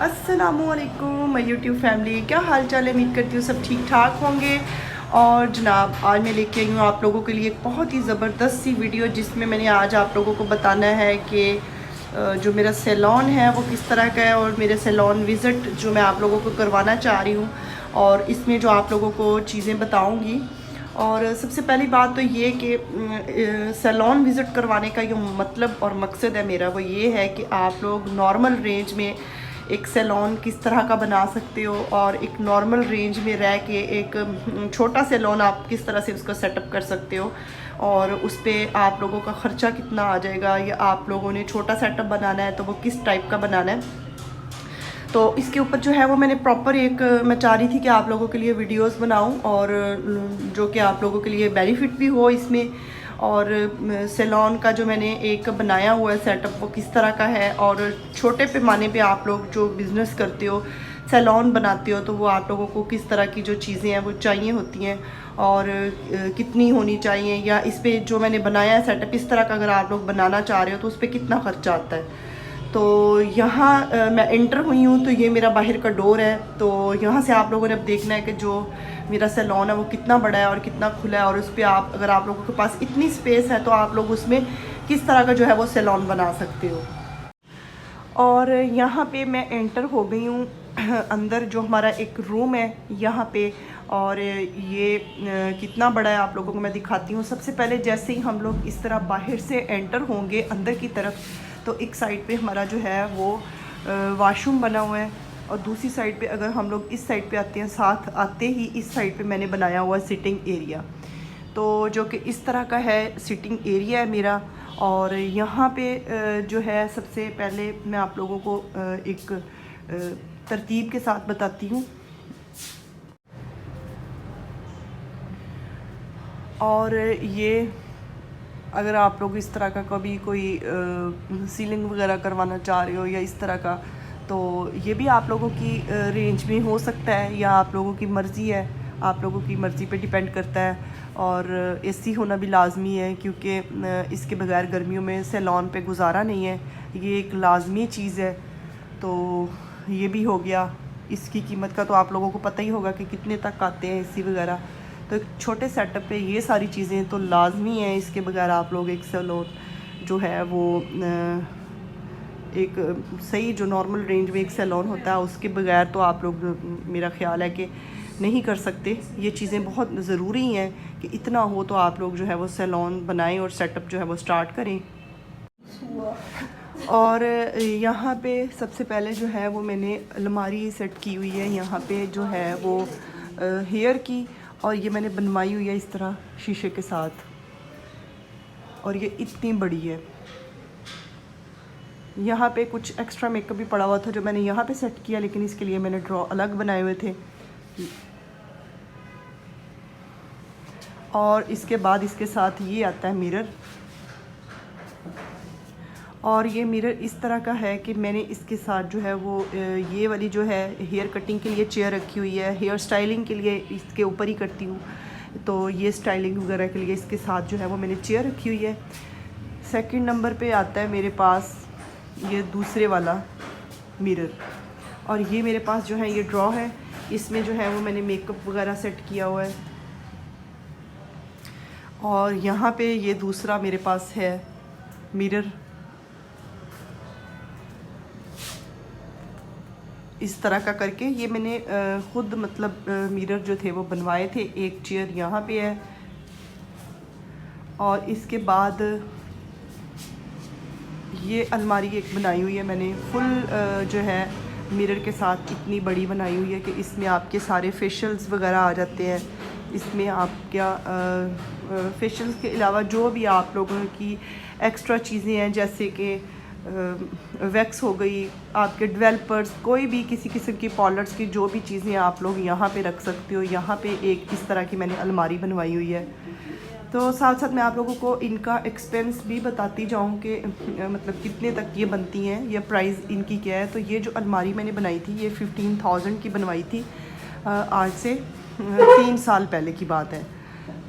अस्सलामुअलैकुम my YouTube family, क्या हाल चाल है। उम्मीद करती हूँ सब ठीक ठाक होंगे। और जनाब आज मैं लेके आई हूँ आप लोगों के लिए एक बहुत ही ज़बरदस्त सी वीडियो, जिसमें मैंने आज आप लोगों को बताना है कि जो मेरा सैलून है वो किस तरह का है, और मेरे सैलून विज़िट जो मैं आप लोगों को करवाना चाह रही हूँ, और इसमें जो आप लोगों को चीज़ें बताऊँगी। और सबसे पहली बात तो ये कि सैलून विज़िट करवाने का जो मतलब और मकसद है मेरा, वो ये है कि आप लोग नॉर्मल रेंज में एक सैलून किस तरह का बना सकते हो, और एक नॉर्मल रेंज में रह के एक छोटा सैलून आप किस तरह से उसका सेटअप कर सकते हो, और उस पर आप लोगों का ख़र्चा कितना आ जाएगा, या आप लोगों ने छोटा सेटअप बनाना है तो वो किस टाइप का बनाना है। तो इसके ऊपर जो है वो मैंने प्रॉपर एक मैं चाह रही थी कि आप लोगों के लिए वीडियोस बनाऊं, और जो कि आप लोगों के लिए बेनिफिट भी हो इसमें। और सैलून का जो मैंने एक बनाया हुआ है सेटअप, वो किस तरह का है, और छोटे पैमाने पे आप लोग जो बिज़नेस करते हो, सैलून बनाते हो, तो वो आप लोगों को किस तरह की जो चीज़ें हैं वो चाहिए होती हैं, और कितनी होनी चाहिए, या इस पर जो मैंने बनाया है सेटअप इस तरह का अगर आप लोग बनाना चाह रहे हो तो उस पर कितना ख़र्चा आता है। तो यहाँ मैं एंटर हुई हूँ, तो ये मेरा बाहर का डोर है। तो यहाँ से आप लोगों ने अब देखना है कि जो मेरा सैलून है वो कितना बड़ा है और कितना खुला है, और उस पर आप अगर आप लोगों के पास इतनी स्पेस है तो आप लोग उसमें किस तरह का जो है वो सैलून बना सकते हो। और यहाँ पे मैं एंटर हो गई हूँ अंदर जो हमारा एक रूम है यहाँ पे, और ये कितना बड़ा है आप लोगों को मैं दिखाती हूँ। सबसे पहले जैसे ही हम लोग इस तरह बाहर से एंटर होंगे अंदर की तरफ, तो एक साइड पे हमारा जो है वो वॉशरूम बना हुआ है, और दूसरी साइड पे अगर हम लोग इस साइड पे आते हैं, साथ आते ही इस साइड पे मैंने बनाया हुआ सिटिंग एरिया, तो जो कि इस तरह का है सिटिंग एरिया है मेरा। और यहाँ पे जो है सबसे पहले मैं आप लोगों को एक तरतीब के साथ बताती हूँ। और ये अगर आप लोग इस तरह का कभी कोई सीलिंग वगैरह करवाना चाह रहे हो या इस तरह का, तो ये भी आप लोगों की रेंज में हो सकता है, या आप लोगों की मर्ज़ी है, आप लोगों की मर्ज़ी पे डिपेंड करता है। और एसी होना भी लाजमी है, क्योंकि इसके बगैर गर्मियों में सैलून पे गुजारा नहीं है, ये एक लाजमी चीज़ है। तो ये भी हो गया। इसकी कीमत का तो आप लोगों को पता ही होगा कि कितने तक आते हैं एसी वगैरह। तो एक छोटे सेटअप पे ये सारी चीज़ें तो लाजमी हैं, इसके बगैर आप लोग एक सैलून जो है वो एक सही जो नॉर्मल रेंज में एक सैलून होता है उसके बगैर तो आप लोग मेरा ख़्याल है कि नहीं कर सकते। ये चीज़ें बहुत ज़रूरी हैं कि इतना हो तो आप लोग जो है वो सैलून बनाएं और सेटअप जो है वो स्टार्ट करें। और यहाँ पे सबसे पहले जो है वो मैंने अलमारी सेट की हुई है यहाँ पे जो है वो हेयर की, और ये मैंने बनवाई हुई है इस तरह शीशे के साथ, और ये इतनी बड़ी है। यहाँ पे कुछ एक्स्ट्रा मेकअप भी पड़ा हुआ था जो मैंने यहाँ पे सेट किया, लेकिन इसके लिए मैंने ड्रॉ अलग बनाए हुए थे। और इसके बाद इसके साथ ये आता है मिरर, और ये मिरर इस तरह का है कि मैंने इसके साथ जो है वो ये वाली जो है हेयर कटिंग के लिए चेयर रखी हुई है, हेयर स्टाइलिंग के लिए इसके ऊपर ही करती हूँ, तो ये स्टाइलिंग वगैरह के लिए इसके साथ जो है वो मैंने चेयर रखी हुई है। सेकंड नंबर पे आता है मेरे पास ये दूसरे वाला मिरर, और ये मेरे पास जो है ये ड्रॉ है, इसमें जो है वो मैंने मेकअप वगैरह सेट किया हुआ है। और यहाँ पे ये दूसरा मेरे पास है मिरर, इस तरह का करके ये मैंने ख़ुद मतलब मिरर जो थे वो बनवाए थे। एक चेयर यहाँ पे है, और इसके बाद ये अलमारी एक बनाई हुई है मैंने फुल जो है मिरर के साथ, इतनी बड़ी बनाई हुई है कि इसमें आपके सारे फेशियल्स वगैरह आ जाते हैं। इसमें आप क्या फेशियल्स के अलावा जो भी आप लोगों की एक्स्ट्रा चीज़ें हैं, जैसे कि वैक्स हो गई, आपके डेवलपर्स, कोई भी किसी किस्म की पॉलिश की जो भी चीज़ें आप लोग यहाँ पे रख सकते हो। यहाँ पे एक इस तरह की मैंने अलमारी बनवाई हुई है। तो साथ साथ मैं आप लोगों को इनका एक्सपेंस भी बताती जाऊँ कि मतलब कितने तक ये बनती हैं, ये प्राइस इनकी क्या है। तो ये जो अलमारी मैंने बनाई थी ये 15,000 की बनवाई थी, आज से 3 साल पहले की बात है।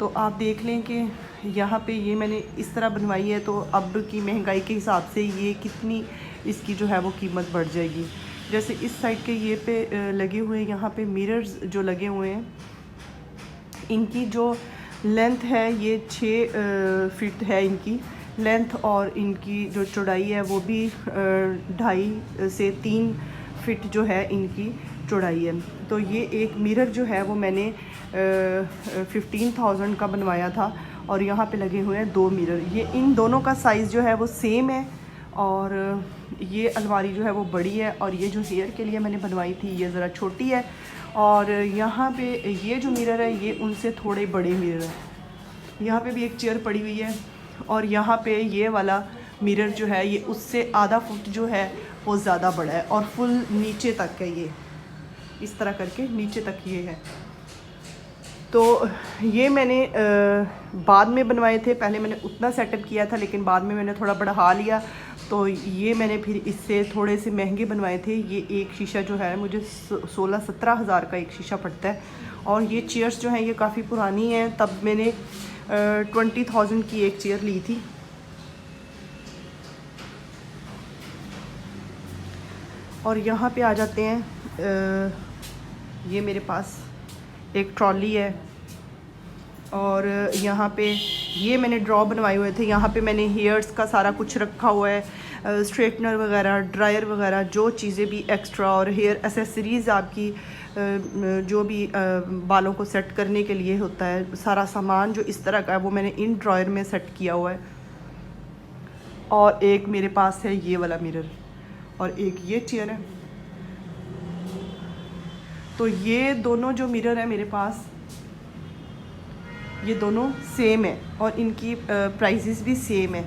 तो आप देख लें कि यहाँ पे ये मैंने इस तरह बनवाई है, तो अब की महंगाई के हिसाब से ये कितनी इसकी जो है वो कीमत बढ़ जाएगी। जैसे इस साइड के ये पे लगे हुए हैं, यहाँ पे मिरर्स जो लगे हुए हैं, इनकी जो लेंथ है ये 6 फीट है इनकी लेंथ, और इनकी जो चौड़ाई है वो भी 2.5 से 3 फीट जो है इनकी चौड़ाई है। तो ये एक मिरर जो है वो मैंने 15,000 का बनवाया था, और यहाँ पे लगे हुए हैं 2 मिरर। ये इन दोनों का साइज़ जो है वो सेम है, और ये अलमारी जो है वो बड़ी है, और ये जो हेयर के लिए मैंने बनवाई थी ये ज़रा छोटी है। और यहाँ पे ये जो मिरर है ये उनसे थोड़े बड़े मिरर है। यहाँ पे भी एक चेयर पड़ी हुई है, और यहाँ पे ये वाला मिरर जो है ये उससे आधा फुट जो है वो ज़्यादा बड़ा है, और फुल नीचे तक है, ये इस तरह करके नीचे तक ये है। तो ये मैंने बाद में बनवाए थे, पहले मैंने उतना सेटअप किया था, लेकिन बाद में मैंने थोड़ा बढ़ा लिया, तो ये मैंने फिर इससे थोड़े से महंगे बनवाए थे। ये एक शीशा जो है मुझे 16-17 हज़ार का एक शीशा पड़ता है, और ये चेयर्स जो हैं ये काफ़ी पुरानी हैं, तब मैंने 20,000 की एक चेयर ली थी। और यहाँ पे आ जाते हैं, ये मेरे पास एक ट्रॉली है, और यहाँ पे ये मैंने ड्रॉ बनवाए हुए थे। यहाँ पे मैंने हेयर्स का सारा कुछ रखा हुआ है, स्ट्रेटनर वगैरह, ड्रायर वगैरह, जो चीज़ें भी एक्स्ट्रा, और हेयर एसेसरीज़ आपकी जो भी बालों को सेट करने के लिए होता है, सारा सामान जो इस तरह का है वो मैंने इन ड्रायर में सेट किया हुआ है। और एक मेरे पास है ये वाला मिरर, और एक ये चेयर है। तो ये दोनों जो मिरर है मेरे पास, ये दोनों सेम है, और इनकी प्राइसेस भी सेम है।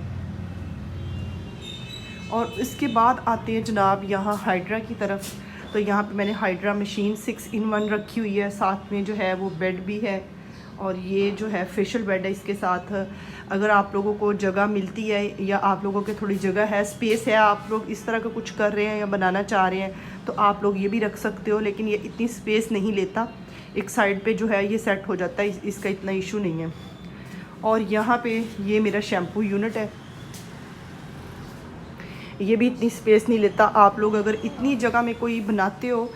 और इसके बाद आते हैं जनाब यहाँ हाइड्रा की तरफ। तो यहाँ पे मैंने हाइड्रा मशीन 6-in-1 रखी हुई है, साथ में जो है वो बेड भी है, और ये जो है फेशियल बेड है इसके साथ। अगर आप लोगों को जगह मिलती है, या आप लोगों के थोड़ी जगह है, स्पेस है, आप लोग इस तरह का कुछ कर रहे हैं या बनाना चाह रहे हैं, तो आप लोग ये भी रख सकते हो, लेकिन ये इतनी स्पेस नहीं लेता। एक साइड पे जो है ये सेट हो जाता है, इसका इतना इशू नहीं है। और यहाँ पे ये मेरा शैम्पू यूनिट है, ये भी इतनी स्पेस नहीं लेता। आप लोग अगर इतनी जगह में कोई बनाते हो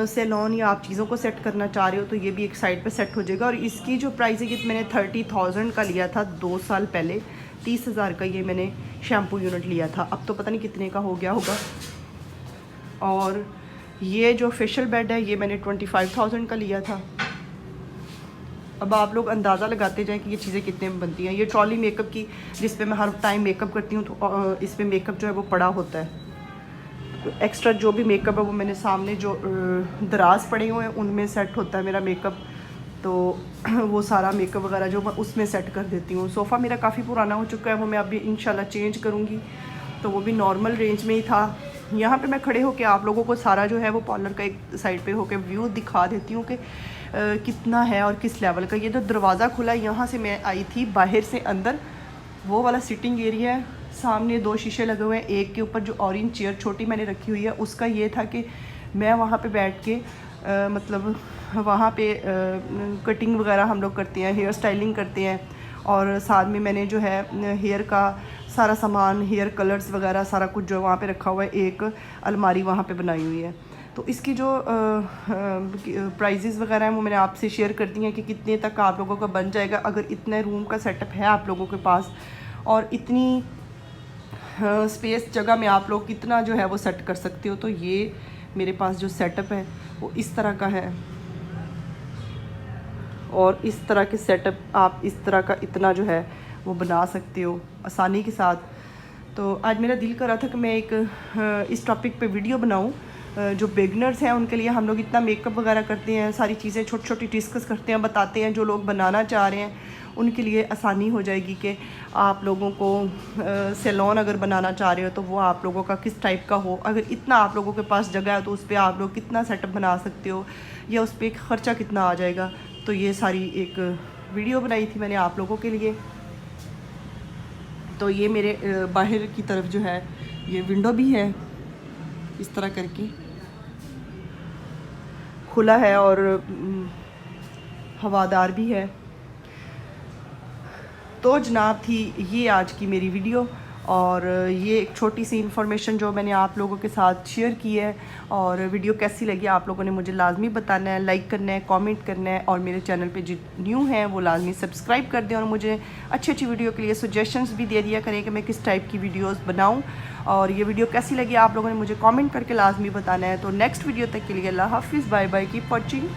सैलून, या आप चीज़ों को सेट करना चाह रहे हो, तो ये भी एक साइड पे सेट हो जाएगा। और इसकी जो प्राइस है कि मैंने 30,000 का लिया था 2 साल पहले, 30,000 का ये मैंने शैम्पू यूनिट लिया था, अब तो पता नहीं कितने का हो गया होगा। और ये जो फेशियल बेड है ये मैंने 25,000 का लिया था। अब आप लोग अंदाज़ा लगाते जाएं कि ये चीज़ें कितने में बनती हैं। ये ट्रॉली मेकअप की, जिस पे मैं हर टाइम मेकअप करती हूँ, तो इस पे मेकअप जो है वो पड़ा होता है। तो एक्स्ट्रा जो भी मेकअप है वो मैंने सामने जो दराज पड़े हुए हैं उनमें सेट होता है मेरा मेकअप, तो वो सारा मेकअप वगैरह जो मैं उसमें सेट कर देती हूँ। सोफ़ा मेरा काफ़ी पुराना हो चुका है, वो मैं अभी इंशाल्लाह चेंज करूँगी, तो वो भी नॉर्मल रेंज में ही था। यहाँ पे मैं खड़े होकर आप लोगों को सारा जो है वो पार्लर का एक साइड पे होकर व्यू दिखा देती हूँ कि कितना है और किस लेवल का। ये जो दरवाज़ा खुला है, यहाँ से मैं आई थी बाहर से अंदर, वो वाला सिटिंग एरिया है। सामने 2 शीशे लगे हुए हैं, एक के ऊपर जो ऑरेंज चेयर छोटी मैंने रखी हुई है, उसका ये था कि मैं वहाँ पे बैठ के मतलब वहाँ पे कटिंग वगैरह हम लोग करते हैं, हेयर स्टाइलिंग करते हैं, और साथ में मैंने जो है हेयर का सारा सामान, हेयर कलर्स वगैरह सारा कुछ जो वहाँ पे रखा हुआ है, एक अलमारी वहाँ पे बनाई हुई है। तो इसकी जो प्राइजेज़ वगैरह हैं वो मैंने आपसे शेयर कर दी हैं कि कितने तक आप लोगों का बन जाएगा अगर इतने रूम का सेटअप है आप लोगों के पास, और इतनी स्पेस जगह में आप लोग कितना जो है वो सेट कर सकते हो। तो ये मेरे पास जो सेटअप है वो इस तरह का है, और इस तरह के सेटअप आप इस तरह का इतना जो है वो बना सकते हो आसानी के साथ। तो आज मेरा दिल कर रहा था कि मैं एक इस टॉपिक पे वीडियो बनाऊं। जो बिगनर्स हैं उनके लिए हम लोग इतना मेकअप वगैरह करते हैं, सारी चीज़ें छोटी छोटी डिस्कस करते हैं, बताते हैं। जो लोग बनाना चाह रहे हैं उनके लिए आसानी हो जाएगी कि आप लोगों को सैलून अगर बनाना चाह रहे हो तो वो आप लोगों का किस टाइप का हो। अगर इतना आप लोगों के पास जगह है तो उस पर आप लोग कितना सेटअप बना सकते हो, या उस पर ख़र्चा कितना आ जाएगा। तो ये सारी एक वीडियो बनाई थी मैंने आप लोगों के लिए। तो ये मेरे बाहर की तरफ जो है ये विंडो भी है, इस तरह करके खुला है और हवादार भी है। तो जनाब थी ये आज की मेरी वीडियो, और ये एक छोटी सी इन्फॉर्मेशन जो मैंने आप लोगों के साथ शेयर की है। और वीडियो कैसी लगी आप लोगों ने मुझे लाजमी बताना है, लाइक करना है, कमेंट करना है, और मेरे चैनल पे जो न्यू हैं वो लाजमी सब्सक्राइब कर दें, और मुझे अच्छी अच्छी वीडियो के लिए सजेशंस भी दे दिया करें कि मैं किस टाइप की वीडियोस बनाऊं। और ये वीडियो कैसी लगी आप लोगों ने मुझे कमेंट करके लाजमी बताना है। तो नेक्स्ट वीडियो तक के लिए अल्लाह हाफिज़, बाय बाय, कीप वॉचिंग।